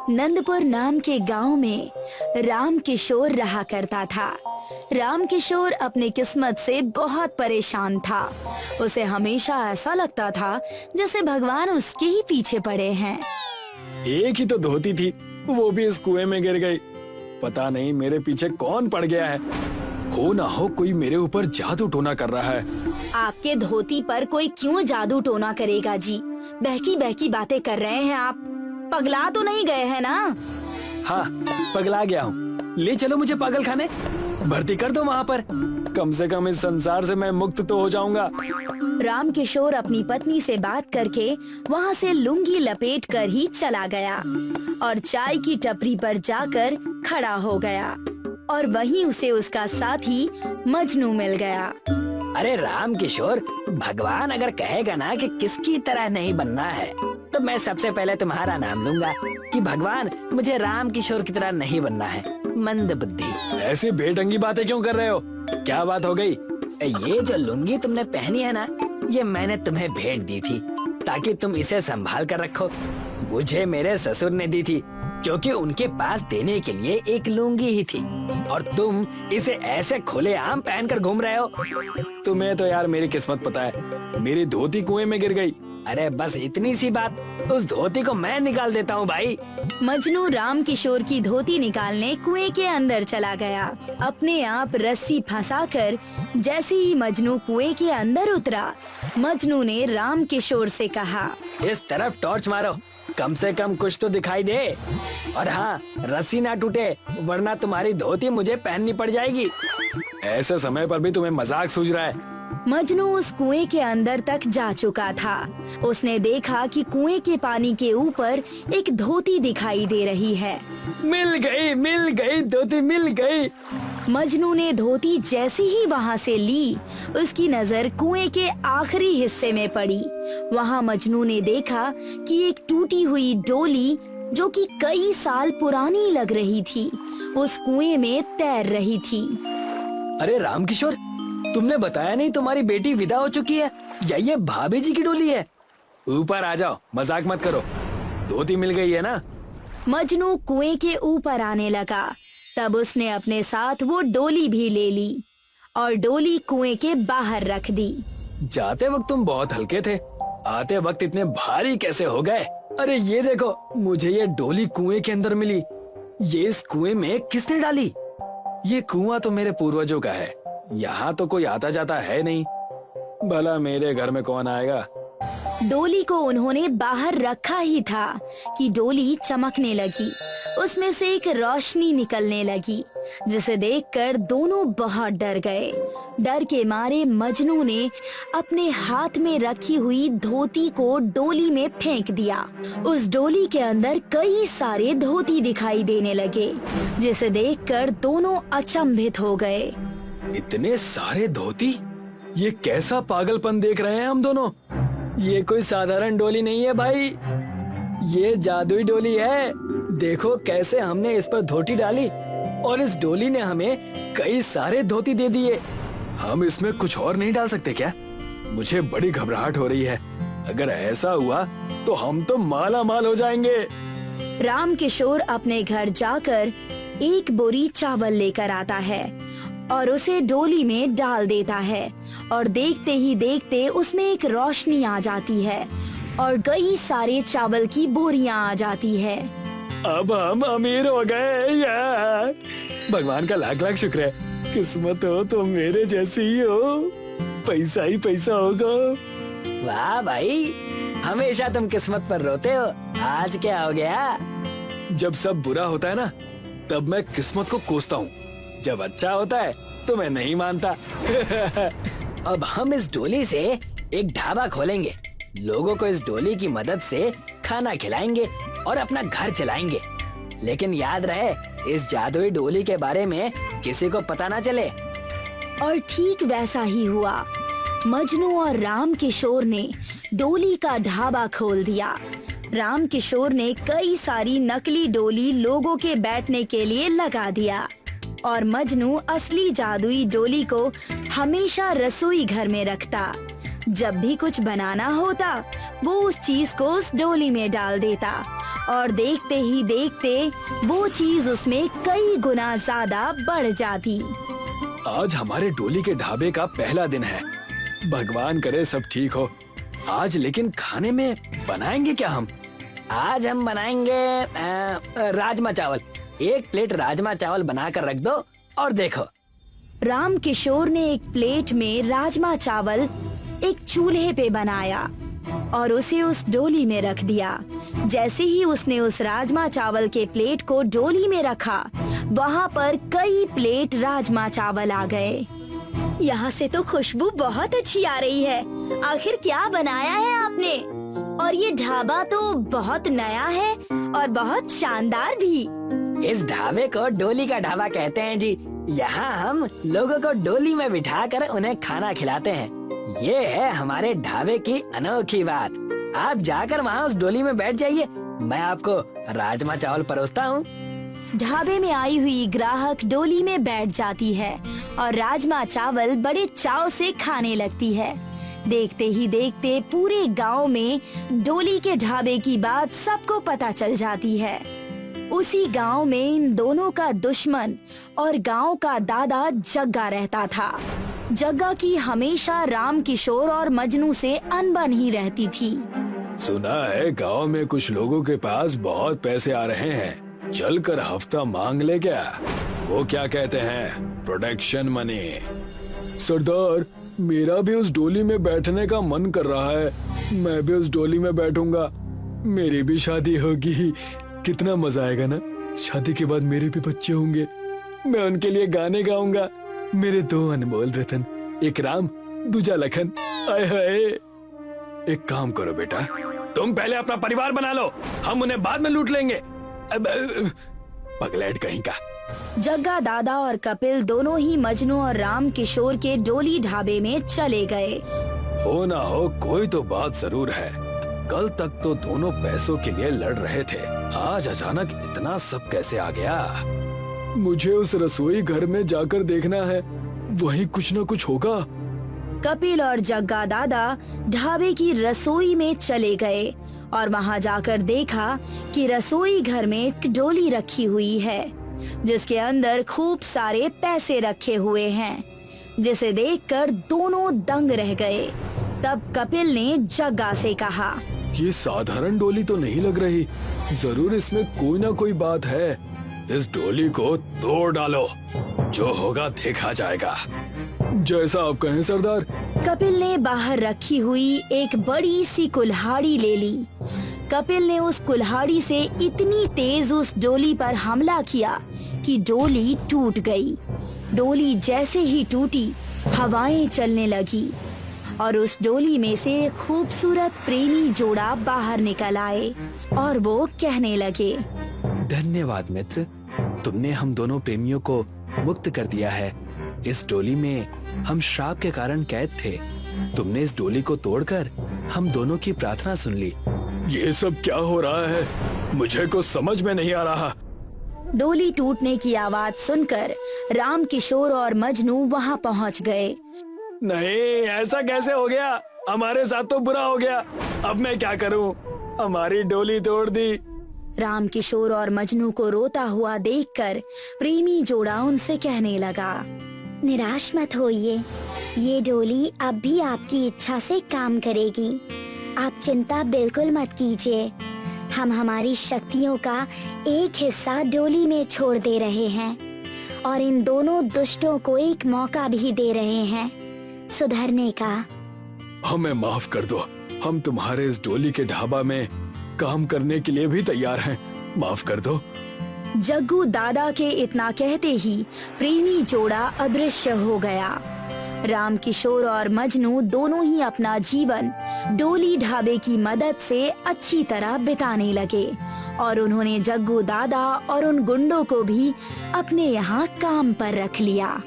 नंदपुर नाम के गांव में राम किशोर रहा करता था। राम किशोर अपनी किस्मत से बहुत परेशान था। उसे हमेशा ऐसा लगता था जैसे भगवान उसके ही पीछे पड़े हैं। एक ही तो धोती थी, वो भी इस कुएं में गिर गई। पता नहीं मेरे पीछे कौन पड़ गया है। हो ना हो कोई मेरे ऊपर जादू टोना कर रहा है। आपके धोती पर कोई क्यों जादू टोना करेगा जी? बहकी बहकी बातें कर रहे हैं आप। पगला तो नहीं गए हैं ना? हाँ, पगला गया हूँ। ले चलो मुझे पागल खाने, भर्ती कर दो वहाँ पर। कम से कम इस संसार से मैं मुक्त तो हो जाऊंगा। राम किशोर अपनी पत्नी से बात करके वहाँ से लुंगी लपेट कर ही चला गया और चाय की टपरी पर जाकर खड़ा हो गया और वहीं उसे उसका साथी मजनू मिल गया। अरे राम किशोर, भगवान अगर कहेगा ना कि किसकी तरह नहीं बनना है तो मैं सबसे पहले तुम्हारा नाम लूंगा कि भगवान मुझे राम किशोर की तरह नहीं बनना है, मंद बुद्धि। ऐसी बेढंगी बातें क्यों कर रहे हो? क्या बात हो गई? ये जो लुंगी तुमने पहनी है ना, ये मैंने तुम्हें भेंट दी थी ताकि तुम इसे संभाल कर रखो। मुझे मेरे ससुर ने दी थी क्योंकि उनके पास देने के लिए एक लुंगी ही थी और तुम इसे ऐसे खुलेआम पहनकर घूम रहे हो। तुम्हें तो यार मेरी किस्मत पता है, मेरी धोती कुएं में गिर गई। अरे बस इतनी सी बात, उस धोती को मैं निकाल देता हूँ भाई। मजनू राम किशोर की धोती निकालने कुएं के अंदर चला गया। अपने आप रस्सी फंसाकर जैसे ही मजनू कुएं के अंदर उतरा, मजनू ने राम किशोर से कहा, इस तरफ टॉर्च मारो, कम से कम कुछ तो दिखाई दे। और हाँ, रस्सी ना टूटे वरना तुम्हारी धोती मुझे पहननी पड़ जाएगी। ऐसे समय पर भी तुम्हें मजाक सूझ रहा है? मजनू उस कुएं के अंदर तक जा चुका था। उसने देखा कि कुएं के पानी के ऊपर एक धोती दिखाई दे रही है। मिल गई, धोती मिल गई। मजनू ने धोती जैसे ही वहाँ से ली, उसकी नजर कुएं के आखिरी हिस्से में पड़ी। वहाँ मजनू ने देखा कि एक टूटी हुई डोली जो कि कई साल पुरानी लग रही थी, उस कुएं में तैर रही थी। अरे राम किशोर, तुमने बताया नहीं तुम्हारी बेटी विदा हो चुकी है या ये भाभी जी की डोली है? ऊपर आ जाओ, मजाक मत करो। धोती मिल गई है ना? मजनू कुएं के ऊपर आने लगा। तब उसने अपने साथ वो डोली भी ले ली और डोली कुएं के बाहर रख दी। जाते वक्त तुम बहुत हल्के थे, आते वक्त इतने भारी कैसे हो गए? अरे ये देखो, मुझे ये डोली कुएं के अंदर मिली। ये इस कुएं में किसने डाली? ये कुआं तो मेरे पूर्वजों का है, यहाँ तो कोई आता जाता है नहीं। भला मेरे घर में कौन आएगा? डोली को उन्होंने बाहर रखा ही था कि डोली चमकने लगी। उसमें से एक रोशनी निकलने लगी जिसे देखकर दोनों बहुत डर गए। डर के मारे मजनू ने अपने हाथ में रखी हुई धोती को डोली में फेंक दिया। उस डोली के अंदर कई सारे धोती दिखाई देने लगे जिसे देखकर दोनों अचंभित हो गए। इतने सारे धोती? ये कैसा पागलपन देख रहे हैं हम दोनों? ये कोई साधारण डोली नहीं है भाई, ये जादुई डोली है। देखो कैसे हमने इस पर धोती डाली और इस डोली ने हमें कई सारे धोती दे दिए। हम इसमें कुछ और नहीं डाल सकते क्या? मुझे बड़ी घबराहट हो रही है। अगर ऐसा हुआ तो हम तो माला माल हो जाएंगे। राम किशोर अपने घर जाकर एक बोरी चावल लेकर आता है और उसे डोली में डाल देता है और देखते ही देखते उसमें एक रोशनी आ जाती है और कई सारे चावल की बोरियां आ जाती है। अब हम अमीर हो गए यार। भगवान का लाख लाख शुक्र है, किस्मत हो तो मेरे जैसी ही हो, पैसा ही पैसा होगा। वाह भाई, हमेशा तुम किस्मत पर रोते हो, आज क्या हो गया? जब सब बुरा होता है ना, तब मैं किस्मत को कोसता हूँ। जब अच्छा होता है तो मैं नहीं मानता। अब हम इस डोली से एक ढाबा खोलेंगे, लोगों को इस डोली की मदद से खाना खिलाएंगे और अपना घर चलाएंगे। लेकिन याद रहे, इस जादुई डोली के बारे में किसी को पता ना चले। और ठीक वैसा ही हुआ। मजनू और राम किशोर ने डोली का ढाबा खोल दिया। राम किशोर ने कई सारी नकली डोली लोगों के बैठने के लिए लगा दिया और मजनू असली जादुई डोली को हमेशा रसोई घर में रखता। जब भी कुछ बनाना होता वो उस चीज को उस डोली में डाल देता और देखते ही देखते वो चीज उसमें कई गुना ज्यादा बढ़ जाती। आज हमारे डोली के ढाबे का पहला दिन है। भगवान करे सब ठीक हो। आज लेकिन खाने में बनाएंगे क्या हम? आज हम बनाएंगे राजमा चावल। 1 प्लेट राजमा चावल बनाकर रख दो और देखो। राम किशोर ने एक प्लेट में राजमा चावल एक चूल्हे पे बनाया और उसे उस डोली में रख दिया। जैसे ही उसने उस राजमा चावल के प्लेट को डोली में रखा, वहाँ पर कई प्लेट राजमा चावल आ गए। यहाँ से तो खुशबू बहुत अच्छी आ रही है। आखिर क्या बनाया है आपने? और ये ढाबा तो बहुत नया है और बहुत शानदार भी। इस ढाबे को डोली का ढाबा कहते हैं जी। यहाँ हम लोगों को डोली में बिठाकर उन्हें खाना खिलाते हैं। ये है हमारे ढाबे की अनोखी बात। आप जाकर वहाँ उस डोली में बैठ जाइए, मैं आपको राजमा चावल परोसता हूँ। ढाबे में आई हुई ग्राहक डोली में बैठ जाती है और राजमा चावल बड़े चाव से खाने लगती है। देखते ही देखते पूरे गांव में डोली के ढाबे की बात सबको पता चल जाती है। उसी गांव में इन दोनों का दुश्मन और गांव का दादा जग्गा रहता था। जग्गा की हमेशा राम किशोर और मजनू से अनबन ही रहती थी। सुना है गांव में कुछ लोगों के पास बहुत पैसे आ रहे हैं, चलकर हफ्ता मांग ले क्या? वो क्या कहते हैं? Protection money. सरदार, मेरा भी उस डोली में बैठने का मन कर रहा है। मैं भी उस डोली में बैठूंगा। मेरी भी शादी होगी। कितना मजा आएगा ना। शादी के बाद मेरे भी बच्चे होंगे। मैं उनके लिए गाने गाऊंगा। मेरे 2 अनमोल रतन, एक राम दूजा लखन। आए हाय। एक काम करो बेटा, तुम पहले अपना परिवार बना लो, हम उन्हें बाद में लूट लेंगे। पगलेट कहीं का। जग्गा दादा और कपिल दोनों ही मजनू और राम किशोर के डोली ढाबे में चले गए। हो ना हो कोई तो बात जरूर है। कल तक तो दोनों पैसों के लिए लड़ रहे थे, आज अचानक इतना सब कैसे आ गया? मुझे उस रसोई घर में जाकर देखना है, वहीं कुछ न कुछ होगा। कपिल और जग्गा दादा ढाबे की रसोई में चले गए और वहां जाकर देखा कि रसोई घर में एक डोली रखी हुई है जिसके अंदर खूब सारे पैसे रखे हुए हैं, जिसे देखकर दोनों दंग रह गए। तब कपिल ने जग्गा से कहा, ये साधारण डोली तो नहीं लग रही, जरूर इसमें कोई ना कोई बात है। इस डोली को तोड़ डालो, जो होगा देखा जाएगा। जैसा आप कहें सरदार। कपिल ने बाहर रखी हुई एक बड़ी सी कुल्हाड़ी ले ली। कपिल ने उस कुल्हाड़ी से इतनी तेज उस डोली पर हमला किया कि डोली टूट गई। डोली जैसे ही टूटी, हवाएं चलने लगी और उस डोली में से एक खूबसूरत प्रेमी जोड़ा बाहर निकल आए और वो कहने लगे, धन्यवाद मित्र, तुमने हम दोनों प्रेमियों को मुक्त कर दिया है। इस डोली में हम श्राप के कारण कैद थे। तुमने इस डोली को तोड़कर हम दोनों की प्रार्थना सुन ली। ये सब क्या हो रहा है? मुझे कुछ समझ में नहीं आ रहा। डोली टूटने की आवाज सुनकर राम किशोर और मजनू वहां पहुंच गए। नहीं, ऐसा कैसे हो गया? हमारे साथ तो बुरा हो गया। अब मैं क्या करूं? हमारी डोली तोड़ दी। राम किशोर और मजनू को रोता हुआ देखकर प्रेमी जोड़ा उनसे कहने लगा, निराश मत होइए, ये डोली अब भी आपकी इच्छा से काम करेगी। आप चिंता बिल्कुल मत कीजिए। हम हमारी शक्तियों का एक हिस्सा डोली में छोड़ दे रहे हैं और इन दोनों दुष्टों को एक मौका भी दे रहे हैं सुधरने का। हमें माफ कर दो, हम तुम्हारे इस डोली के ढाबा में काम करने के लिए भी तैयार हैं। माफ कर दो। जग्गू दादा के इतना कहते ही प्रेमी जोड़ा अदृश्य हो गया। राम किशोर और मजनू दोनों ही अपना जीवन डोली ढाबे की मदद से अच्छी तरह बिताने लगे और उन्होंने जग्गू दादा और उन गुंडों को भी अपने यहाँ काम पर रख लिया।